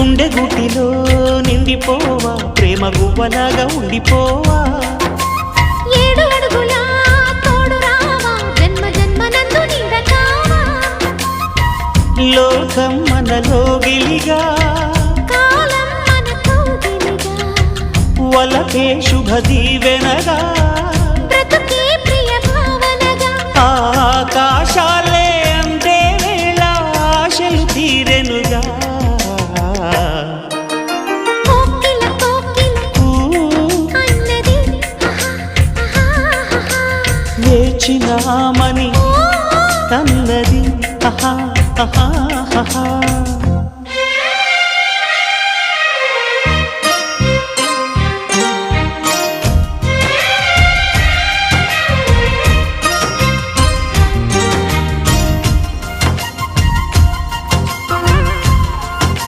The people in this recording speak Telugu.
గుండె గుటిలో నిండిపోవా ప్రేమ గువ్వలాగా ఉండిపోవా 7 అడుగుల తోడు రావా జన్మ జన్మనందు నిండకావా లోకం మనలో గిలిగా కాలం మనతో గిలిగా వలకే శుభ దీవెనగా బ్రతుకే ప్రియ భావనగా ఆకాశాలే అందే వేళ ఆశలు తీరెనుగా కోకిల కోకిల అన్నది వేచినామని తన్నది